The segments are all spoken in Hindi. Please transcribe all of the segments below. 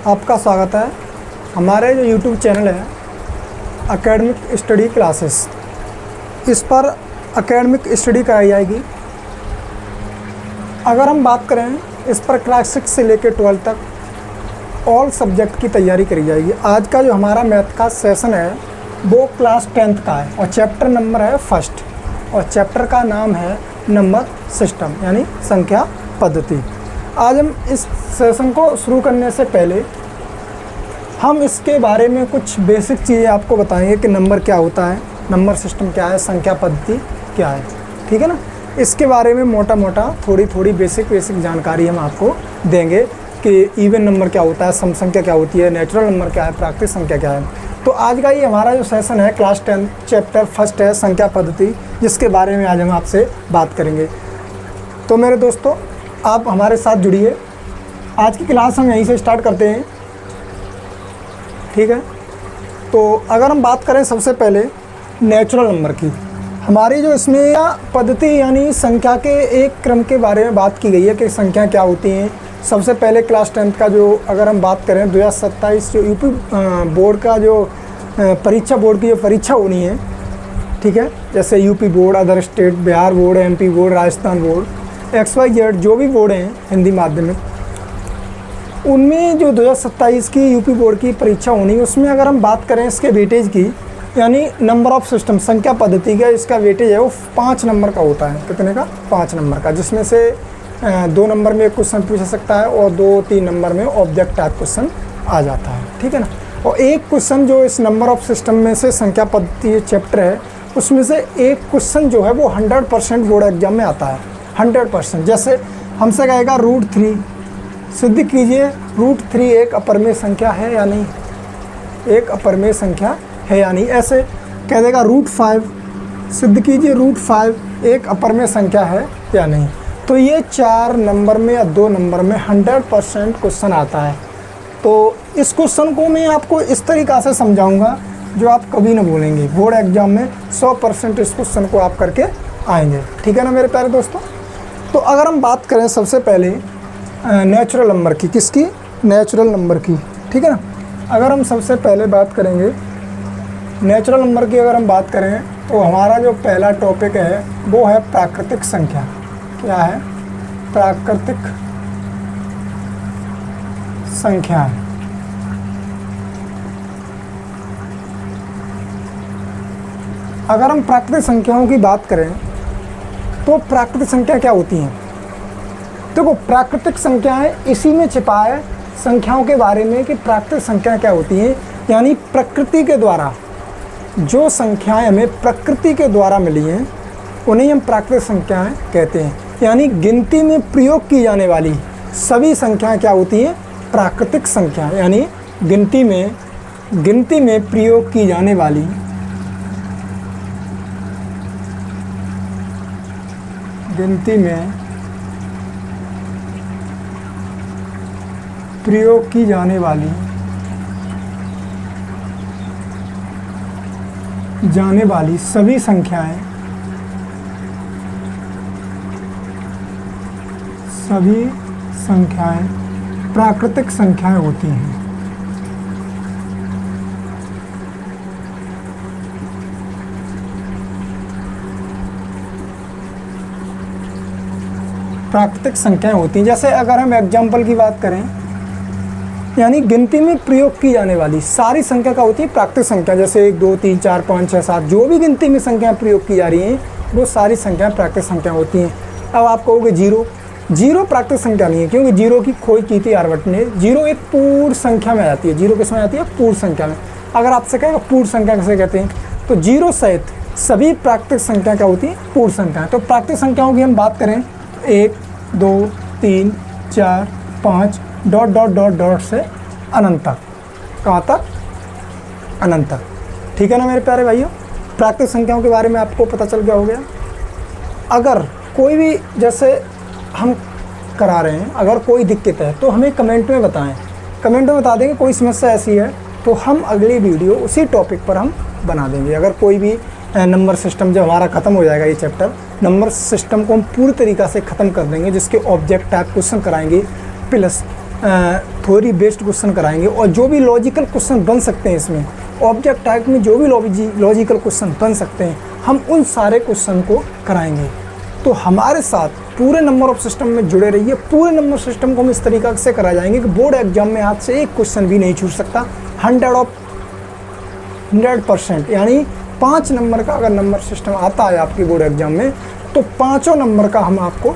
आपका स्वागत है। हमारे जो YouTube चैनल है एकेडमिक स्टडी क्लासेस, इस पर एकेडमिक स्टडी कराई जाएगी। अगर हम बात करें, इस पर क्लास 6 से लेकर 12 तक ऑल सब्जेक्ट की तैयारी करी जाएगी। आज का जो हमारा मैथ का सेशन है वो क्लास 10th का है और चैप्टर नंबर है फर्स्ट, और चैप्टर का नाम है नंबर सिस्टम यानी संख्या पद्धति। आज हम इस सेशन को शुरू करने से पहले हम इसके बारे में कुछ बेसिक चीज़ें आपको बताएंगे कि नंबर क्या होता है, नंबर सिस्टम क्या है, संख्या पद्धति क्या है, ठीक है ना। इसके बारे में मोटा मोटा थोड़ी बेसिक जानकारी हम आपको देंगे कि इवन नंबर क्या होता है, सम संख्या क्या होती है, नेचुरल नंबर क्या है, प्राकृतिक संख्या क्या है। तो आज का ये हमारा जो सेशन है क्लास 10 चैप्टर फर्स्ट है संख्या पद्धति, जिसके बारे में आज हम आपसे बात करेंगे। तो मेरे दोस्तों, आप हमारे साथ जुड़िए। आज की क्लास हम यहीं से स्टार्ट करते हैं, ठीक है। तो अगर हम बात करें सबसे पहले नेचुरल नंबर की, हमारी जो इसमें पद्धति यानी संख्या के एक क्रम के बारे में बात की गई है कि संख्या क्या होती हैं। सबसे पहले क्लास 10 का जो अगर हम बात करें 2027 जो यूपी बोर्ड का जो परीक्षा बोर्ड की जो परीक्षा होनी है, ठीक है, जैसे UP board, other state, Bihar board, MP board, Rajasthan board, XYZ जो भी बोर्ड हैं हिंदी माध्यमिक, उनमें जो 2027 की यूपी बोर्ड की परीक्षा होनी है, उसमें अगर हम बात करें इसके वेटेज की यानी नंबर ऑफ सिस्टम संख्या पद्धति का, इसका वेटेज है वो 5 नंबर का होता है। कितने का? 5 नंबर का, जिसमें से 2 नंबर में एक क्वेश्चन पूछा सकता है और 2-3 नंबर में ऑब्जेक्ट टाइप क्वेश्चन आ जाता है, ठीक है ना। और एक क्वेश्चन जो इस नंबर ऑफ सिस्टम में से संख्या पद्धति चैप्टर है, उसमें से एक क्वेश्चन जो है वो 100% बोर्ड एग्जाम में आता है, 100%। जैसे हमसे कहेगा √3 सिद्ध कीजिए, √3 एक अपरिमेय संख्या है या नहीं, एक अपरिमेय संख्या है या नहीं। ऐसे कह देगा √5 सिद्ध कीजिए, √5 एक अपरिमेय संख्या है या नहीं। तो ये 4 नंबर में या 2 नंबर में 100% क्वेश्चन आता है। तो इस क्वेश्चन को मैं आपको इस तरीक़ा से समझाऊंगा जो आप कभी ना भूलेंगे। बोर्ड एग्जाम में 100% इस क्वेश्चन को आप करके आएंगे, ठीक है ना मेरे प्यारे दोस्तों। तो अगर हम बात करें सबसे पहले नेचुरल नंबर की, किसकी? नेचुरल नंबर की, ठीक है ना। अगर हम सबसे पहले बात करेंगे नेचुरल नंबर की, अगर हम बात करें तो हमारा जो पहला टॉपिक है वो है प्राकृतिक संख्या। क्या है? प्राकृतिक संख्या। अगर हम प्राकृतिक संख्याओं की बात करें तो प्राकृतिक संख्या क्या होती हैं? देखो, प्राकृतिक संख्याएं इसी में छिपा है संख्याओं के बारे में कि प्राकृतिक संख्या क्या होती हैं, यानी प्रकृति के द्वारा जो संख्याएं हमें प्रकृति के द्वारा मिली हैं उन्हें हम प्राकृतिक संख्याएं कहते हैं। यानी गिनती में प्रयोग की जाने वाली सभी संख्याएं क्या होती हैं? प्राकृतिक संख्याएं। यानी गिनती में प्रयोग की जाने वाली सभी संख्याएं प्राकृतिक संख्याएं होती हैं। प्राकृतिक संख्याएं होती हैं। जैसे अगर हम एग्जाम्पल की बात करें, यानी गिनती में प्रयोग की जाने वाली सारी संख्या का होती है प्राकृतिक संख्या। जैसे 1 2 3 4 5 6 7 जो भी गिनती में संख्या प्रयोग की जा रही हैं वो सारी संख्याएं प्राकृतिक संख्या होती हैं। अब आप कहोगे जीरो प्राकृतिक संख्या नहीं है, क्योंकि जीरो की खोज की थी आर्यभट्ट ने। जीरो एक पूर्ण संख्या में आती है। जीरो किस में आती है? पूर्ण संख्या में। अगर आपसे कहेगा पूर्ण संख्या किसे कहते हैं, तो जीरो सहित सभी प्राकृतिक संख्या क्या होती है? पूर्ण संख्या। तो प्राकृतिक संख्याओं की हम बात करें 1 2 3 4 5 ... से अनंत तक। कहाँ तक? अनंत तक, ठीक है ना मेरे प्यारे भाइयों। प्राकृतिक संख्याओं के बारे में आपको पता चल गया हो गया। अगर कोई भी जैसे हम करा रहे हैं, अगर कोई दिक्कत है तो हमें कमेंट में बताएं, कमेंट में बता देंगे कोई समस्या ऐसी है तो हम अगली वीडियो उसी टॉपिक पर हम बना देंगे। अगर कोई भी नंबर सिस्टम जब हमारा ख़त्म हो जाएगा ये चैप्टर, नंबर सिस्टम को हम पूरी तरीक़ा से ख़त्म कर देंगे, जिसके ऑब्जेक्ट टाइप क्वेश्चन कराएंगे, प्लस थ्योरी बेस्ड क्वेश्चन कराएंगे, और जो भी लॉजिकल क्वेश्चन बन सकते हैं इसमें, ऑब्जेक्ट टाइप में जो भी लॉजिकल क्वेश्चन बन सकते हैं, हम उन सारे क्वेश्चन को कराएंगे। तो हमारे साथ पूरे नंबर ऑफ सिस्टम में जुड़े रहिए। पूरे नंबर सिस्टम को हम इस तरीक़ा से करा जाएंगे कि बोर्ड एग्जाम में आपसे एक क्वेश्चन भी नहीं छूट सकता। 100% यानी 5 नंबर का अगर नंबर सिस्टम आता है आपकी बोर्ड एग्जाम में, तो 5 नंबर का हम आपको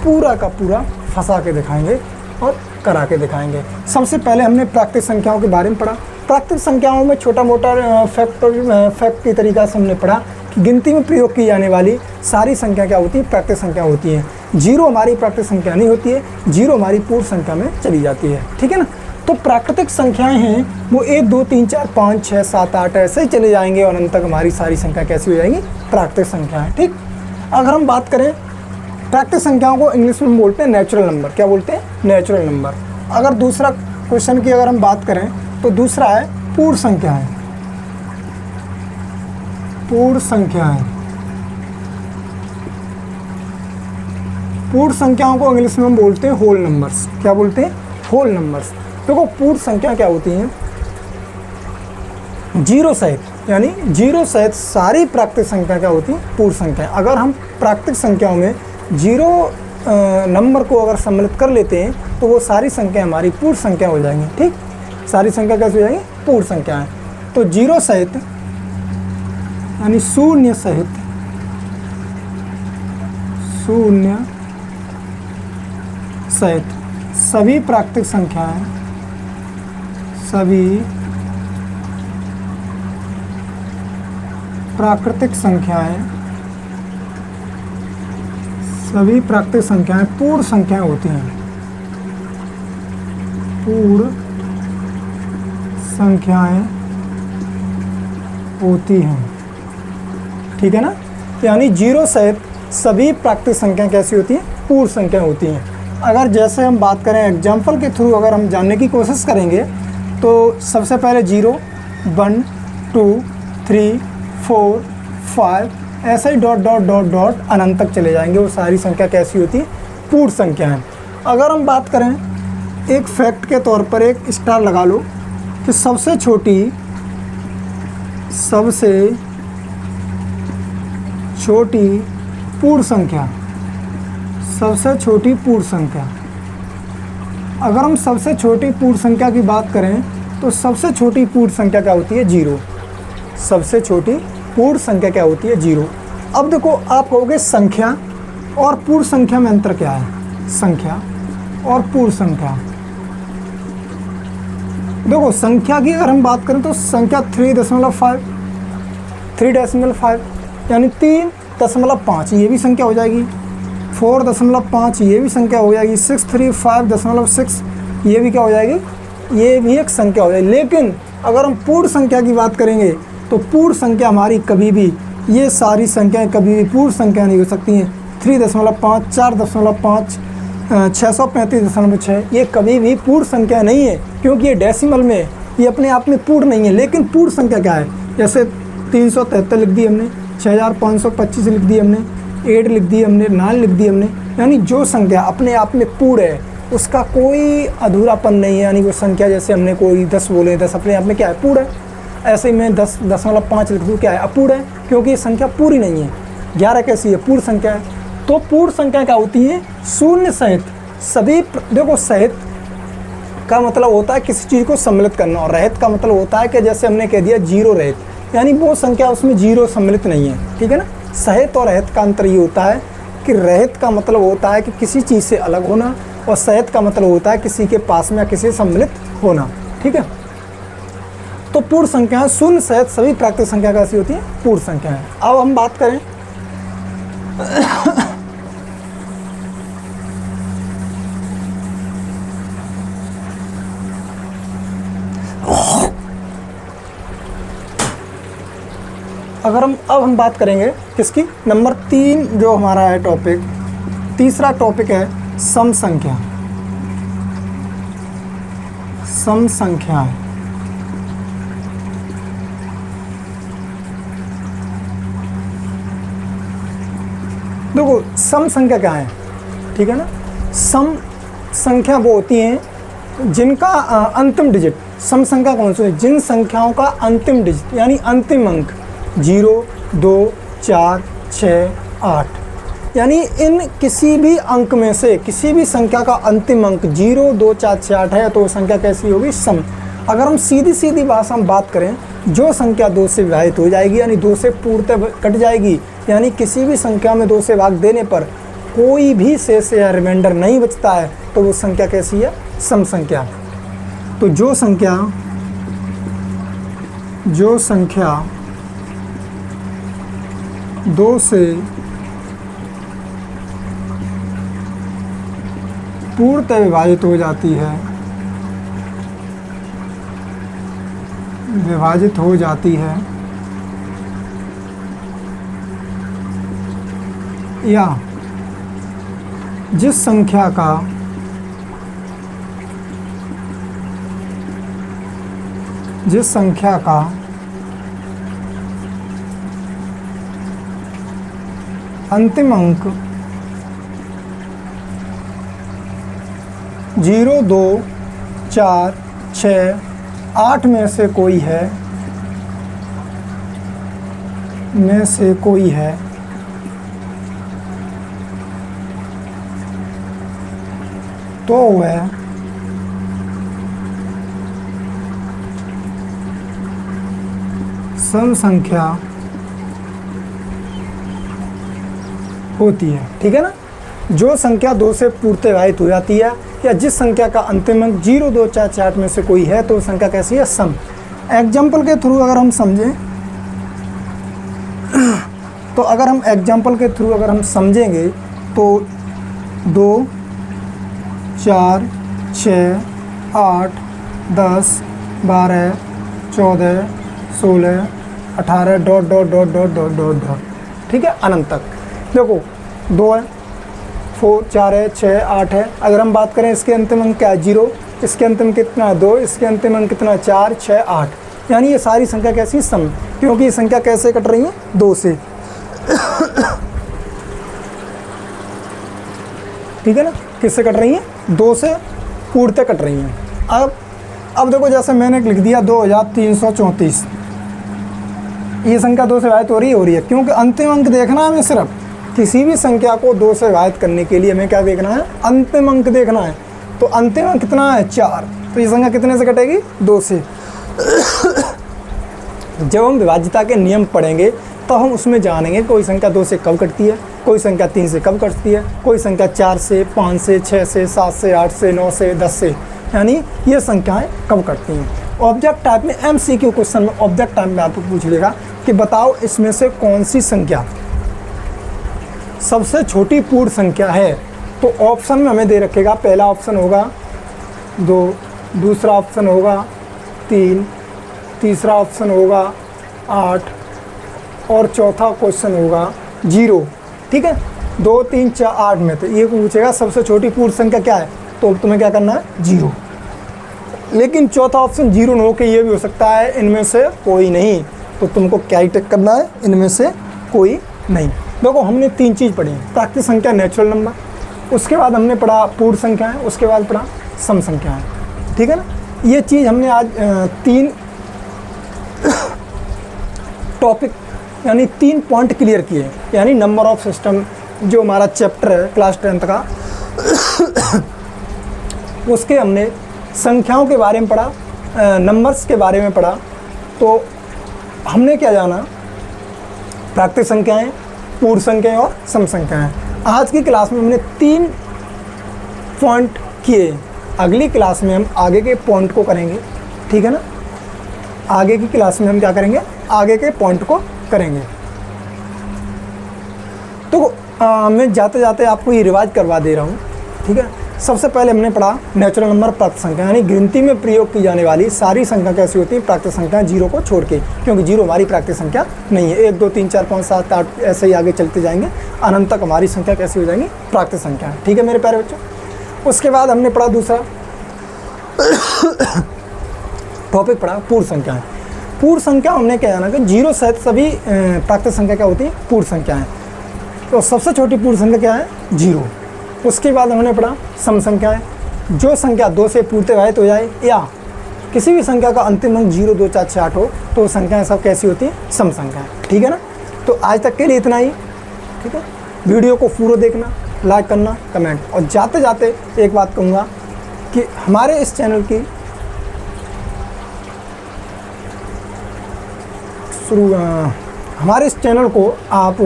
पूरा का पूरा फंसा के दिखाएंगे और करा के दिखाएंगे। सबसे पहले हमने प्राकृतिक संख्याओं के बारे में पढ़ा। प्राकृतिक संख्याओं में छोटा मोटा फैक्ट की तरीक़ा से हमने पढ़ा कि गिनती में प्रयोग की जाने वाली सारी संख्या क्या होती है, प्राकृतिक संख्या होती है। 0 हमारी प्राकृतिक संख्या नहीं होती है, 0 हमारी पूर्ण संख्या में चली जाती है, ठीक है ना। तो प्राकृतिक संख्याएं हैं वो 1 2 3 4 5 6 7 8 ऐसे ही चले जाएंगे और अंत तक हमारी सारी संख्या कैसी हो जाएंगी, प्राकृतिक संख्याएं, ठीक। अगर हम बात करें प्राकृतिक संख्याओं को इंग्लिश में हम बोलते हैं नेचुरल नंबर। क्या बोलते हैं, नेचुरल नंबर। अगर दूसरा क्वेश्चन की अगर हम बात करें तो दूसरा है पूर्ण संख्याएं। पूर्ण संख्याएं, पूर्ण संख्याओं को इंग्लिश में हम बोलते हैं होल नंबर्स। क्या बोलते हैं, होल नंबर्स। देखो पूर्ण संख्या क्या होती हैं, 0 सहित, यानी 0 सहित सारी प्राकृतिक संख्या क्या होती है, पूर्ण संख्या। अगर हम प्राकृतिक संख्याओं में 0 नंबर को अगर सम्मिलित कर लेते हैं तो वो सारी संख्या हमारी पूर्ण संख्या हो जाएंगी, ठीक। सारी संख्या कैसे हो जाएंगी, पूर्ण संख्या है। तो 0 सहित यानी 0 सहित, 0 सहित सभी प्राकृतिक संख्याएं, सभी प्राकृतिक संख्याएं, सभी प्राकृतिक संख्याएं पूर्ण संख्याएं होती हैं। पूर्ण संख्याएं होती हैं, ठीक है ना। यानी 0 सहित सभी प्राकृतिक संख्याएं कैसी होती हैं, पूर्ण संख्या होती हैं। अगर जैसे हम बात करें एग्जाम्पल के थ्रू अगर हम जानने की कोशिश करेंगे तो सबसे पहले 0 1 2 3 4 5 ऐसे ही डॉट डॉट डॉट डॉट अनंत तक चले जाएंगे। वो सारी संख्या कैसी होती है, पूर्ण संख्या है। अगर हम बात करें एक फैक्ट के तौर पर, एक स्टार लगा लो कि सबसे छोटी पूर्ण संख्या, सबसे छोटी पूर्ण संख्या। अगर हम सबसे छोटी पूर्ण संख्या की बात करें तो सबसे छोटी पूर्ण संख्या क्या होती है, 0। सबसे छोटी पूर्ण संख्या क्या होती है, 0। अब देखो आप कहोगे संख्या और पूर्ण संख्या में अंतर क्या है, संख्या और पूर्ण संख्या। देखो संख्या की अगर हम बात करें तो संख्या 3.5 यानी 3.5 ये भी संख्या हो जाएगी, 4.5 ये भी संख्या हो जाएगी, 635.6 ये भी क्या हो जाएगी, ये भी एक संख्या हो जाएगी। लेकिन अगर हम पूर्ण संख्या की बात करेंगे तो पूर्ण संख्या हमारी कभी भी, ये सारी संख्याएं कभी भी पूर्ण संख्या नहीं हो सकती हैं। 3.5, 4.5, 635.6 ये कभी भी पूर्ण संख्या नहीं है, क्योंकि ये डेसिमल में, ये अपने आप में पूर्ण नहीं है। लेकिन पूर्ण संख्या क्या है, जैसे 373 लिख दी हमने, 6525 लिख दी हमने, 8 लिख दी हमने, 9 लिख दी हमने। यानी जो संख्या अपने आप में पूर्ण है उसका कोई अधूरापन नहीं है। यानी वो संख्या जैसे हमने कोई 10 बोले, 10 अपने आप में क्या है, पूर्ण है। ऐसे ही मैं 10.5 लिख दूँ, क्या है, अपूर्ण है, क्योंकि ये संख्या पूरी नहीं है। 11 कैसी है, पूर्ण संख्या है। तो पूर्ण संख्या क्या होती है, 0 सहित सभी। देखो सहित का मतलब होता है किसी चीज़ को सम्मिलित करना, और रहित का मतलब होता है कि जैसे हमने कह दिया 0 रहित, यानी वो संख्या उसमें 0 सम्मिलित नहीं है, ठीक है ना। सहित और रहित का अंतर ये होता है कि रहित का मतलब होता है कि किसी चीज़ से अलग होना, और सहित का मतलब होता है किसी के पास में या किसी से सम्मिलित होना, ठीक है। तो पूर्ण संख्या 0 सहित सभी प्राकृतिक संख्या कैसी होती है, पूर्ण संख्या है। अब हम बात करें अब हम बात करेंगे किसकी, नंबर 3 जो हमारा है टॉपिक, तीसरा टॉपिक है सम संख्या। सम संख्या देखो सम संख्या क्या है, ठीक है ना। सम संख्या वो होती हैं जिनका अंतिम डिजिट, सम संख्या कौन सी है, जिन संख्याओं का अंतिम डिजिट यानी अंतिम अंक 0, 2, 4, 6, 8 यानी इन किसी भी अंक में से किसी भी संख्या का अंतिम अंक 0, 2, 4, 6, 8 है तो वो संख्या कैसी होगी, सम। अगर हम सीधी सीधी भाषा में बात करें, जो संख्या 2 से विभाजित हो जाएगी यानी 2 से पूर्णतः कट जाएगी, यानी किसी भी संख्या में 2 से भाग देने पर कोई भी शेष या रिमाइंडर नहीं बचता है तो वो संख्या कैसी है, सम संख्या। तो जो संख्या 2 से पूर्णतः विभाजित हो जाती है, या जिस संख्या का अंतिम अंक 0, 2, 4, 6, 8 में से कोई है तो वह सम संख्या होती है। ठीक है ना, जो संख्या 2 से पूर्णतः विभाजित हो जाती है या जिस संख्या का अंतिम अंक 0, 2, 4, 6, 8 में से कोई है तो वो संख्या कैसी है, सम। एग्जाम्पल के थ्रू अगर हम समझें तो अगर हम समझेंगे तो 2, 4, 6, 8, 10, 12, 14, 16, 18 ... ठीक है, अनंत तक। देखो 2 है, 4 है, 6, 8 है। अगर हम बात करें इसके अंतिम अंक क्या है, 0, इसके अंतिम कितना है, 2, इसके अंतिम अंक कितना है, 4, 6, 8 यानी ये सारी संख्या कैसी, सम। क्योंकि ये संख्या कैसे कट रही है, 2 से। ठीक है ना, किससे कट रही है, 2 से पूर्णतः कट रही हैं। अब देखो जैसे मैंने लिख दिया 2334, ये संख्या 2 से विभाजित हो रही है क्योंकि अंतिम अंक देखना है हमें। सिर्फ किसी भी संख्या को 2 से विभाजित करने के लिए हमें क्या देखना है, अंतिम अंक देखना है। तो अंतिम अंक कितना है, 4, तो ये संख्या कितने से कटेगी, 2 से। जब हम विभाज्यता के नियम पढ़ेंगे तो हम उसमें जानेंगे कोई संख्या 2 से कब कटती है, कोई संख्या 3 से कब कटती है, कोई संख्या 4 से, 5 से, 6 से, 7 से, 8 से, 9 से, 10 से, यानी ये संख्याएं कब कटती हैं। ऑब्जेक्ट टाइप में MCQ क्वेश्चन में ऑब्जेक्ट टाइप में आपको पूछ लेगा कि बताओ इसमें से कौन सी संख्या सबसे छोटी पूर्ण संख्या है। तो ऑप्शन में हमें दे रखेगा, पहला ऑप्शन होगा 2, दूसरा ऑप्शन होगा 3, तीसरा ऑप्शन होगा 8 और चौथा क्वेश्चन होगा 0। ठीक है, 2, 3, 4, 8 में तो ये पूछेगा सबसे छोटी पूर्ण संख्या क्या है, तो तुम्हें क्या करना है, 0। लेकिन चौथा ऑप्शन 0 न हो के ये भी हो सकता है इनमें से कोई नहीं, तो तुमको क्या ही टिक करना है, इनमें से कोई नहीं। देखो हमने 3 चीज़ पढ़ी, प्राकृतिक संख्या, नेचुरल नंबर, उसके बाद हमने पढ़ा पूर्ण संख्याएं, उसके बाद पढ़ा सम संख्याएं। ठीक है ना, ये चीज़ हमने आज 3 टॉपिक यानी 3 पॉइंट क्लियर किए, यानी नंबर ऑफ सिस्टम जो हमारा चैप्टर है क्लास 10th का उसके हमने संख्याओं के बारे में पढ़ा, नंबर्स के बारे में पढ़ा। तो हमने क्या जाना, प्राकृतिक संख्याएं, पूर्ण संख्याएं और सम संख्याएं। आज की क्लास में हमने 3 पॉइंट किए, अगली क्लास में हम आगे के पॉइंट को करेंगे। ठीक है ना, आगे की क्लास में हम क्या करेंगे, आगे के पॉइंट को करेंगे। तो मैं जाते जाते आपको ये रिवाइज करवा दे रहा हूँ। ठीक है, सबसे पहले हमने पढ़ा नेचुरल नंबर, प्राकृतिक संख्या, यानी गिनती में प्रयोग की जाने वाली सारी संख्या कैसी होती है, प्राकृतिक संख्या, 0 को छोड़ के, क्योंकि 0 हमारी प्राकृतिक संख्या नहीं है। 1, 2, 3, 4, 5, 7, 8 ऐसे ही आगे चलते जाएंगे, अनंत तक हमारी संख्या कैसी हो जाएंगी, प्राकृतिक संख्या। ठीक है मेरे प्यारे बच्चों, उसके बाद हमने पढ़ा दूसरा टॉपिक पढ़ा पूर्ण संख्याएँ। पूर्ण संख्या हमने क्या जाना कि 0 सहित सभी प्राकृतिक संख्या क्या होती है, पूर्ण संख्याएँ। तो सबसे छोटी पूर्ण संख्या क्या है, 0। उसके बाद हमने पढ़ा सम संख्याएँ, जो संख्या 2 से पूर्तिवाहित हो जाए या किसी भी संख्या का अंतिम अंक 0, 2, 4, 6, 8 हो तो संख्याएं सब कैसी होती हैं? सम संख्याएं। ठीक है ना। तो आज तक के लिए इतना ही। ठीक है, वीडियो को पूरा देखना, लाइक करना, कमेंट। और जाते जाते एक बात कहूँगा कि हमारे इस चैनल की हमारे इस चैनल को आप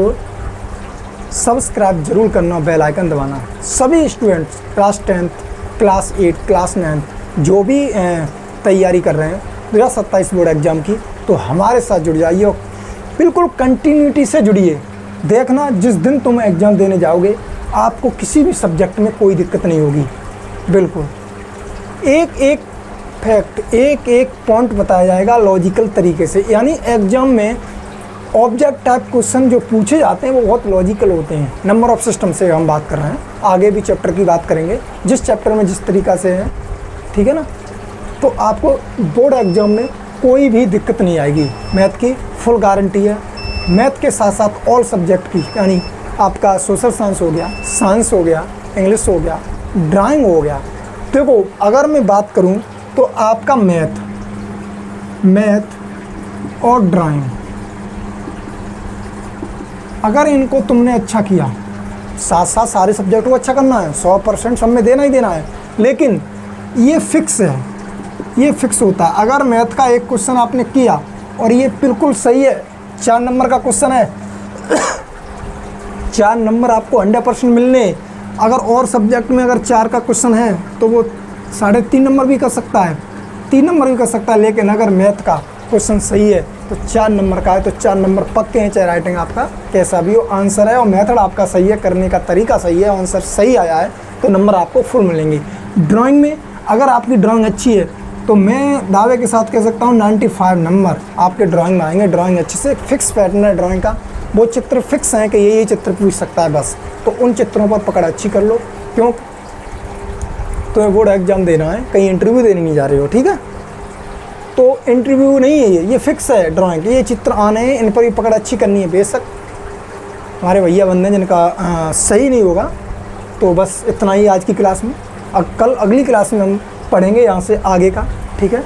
सब्सक्राइब जरूर करना, बेल आइकन दबाना। सभी students class 10th, class 8, class 9 जो भी तैयारी कर रहे हैं 2027 बोर्ड एग्ज़ाम की, तो हमारे साथ जुड़ जाइए और बिल्कुल कंटिन्यूटी से जुड़िए। देखना, जिस दिन तुम एग्ज़ाम देने जाओगे आपको किसी भी सब्जेक्ट में कोई दिक्कत नहीं होगी। बिल्कुल एक एक फैक्ट, एक एक पॉइंट बताया जाएगा लॉजिकल तरीके से। यानी एग्ज़ाम में ऑब्जेक्ट टाइप क्वेश्चन जो पूछे जाते हैं वो बहुत लॉजिकल होते हैं। नंबर ऑफ सिस्टम से हम बात कर रहे हैं, आगे भी चैप्टर की बात करेंगे, जिस चैप्टर में जिस तरीक़ा से है। ठीक है ना। तो आपको बोर्ड एग्ज़ाम में कोई भी दिक्कत नहीं आएगी। मैथ की फुल गारंटी है। मैथ के साथ साथ ऑल सब्जेक्ट की, यानी आपका सोशल साइंस हो गया, साइंस हो गया, इंग्लिश हो गया, ड्राइंग हो गया। देखो, अगर मैं बात करूं तो आपका मैथ और ड्राइंग, अगर इनको तुमने अच्छा किया, साथ साथ सारे सब्जेक्ट को अच्छा करना है, 100% सब में देना ही देना है। लेकिन ये फिक्स है, ये फिक्स होता है। अगर मैथ का एक क्वेश्चन आपने किया और ये बिल्कुल सही है, 4 नंबर का क्वेश्चन है 4 नंबर आपको 100% मिलने। अगर और सब्जेक्ट में अगर 4 का क्वेश्चन है तो वो 3.5 नंबर भी कर सकता है, 3 नंबर भी कर सकता है। लेकिन अगर मैथ का क्वेश्चन सही है तो 4 नंबर का है तो 4 नंबर पक्के हैं, चाहे राइटिंग आपका कैसा भी हो। आंसर है और मेथड आपका सही है, करने का तरीका सही है, आंसर सही आया है तो नंबर आपको फुल मिलेंगे। ड्राइंग में अगर आपकी ड्राइंग अच्छी है तो मैं दावे के साथ कह सकता हूँ 95 नंबर आपके ड्राइंग में आएंगे। ड्राइंग अच्छे से, फिक्स पैटर्न है ड्राइंग का, वो चित्र फिक्स हैं कि ये चित्र पूछ सकता है बस। तो उन चित्रों पर पकड़ अच्छी कर लो। क्यों? तुम्हें बोर्ड एग्जाम देना है, कहीं इंटरव्यू देने नहीं जा रहे हो। ठीक है, तो इंटरव्यू नहीं है ये फिक्स है ड्राइंग। ये चित्र आने हैं, इन पर भी पकड़ अच्छी करनी है। बेशक हमारे भैया बंदे जिनका सही नहीं होगा। तो बस इतना ही आज की क्लास में। कल अगली क्लास में हम पढ़ेंगे यहाँ से आगे का। ठीक है।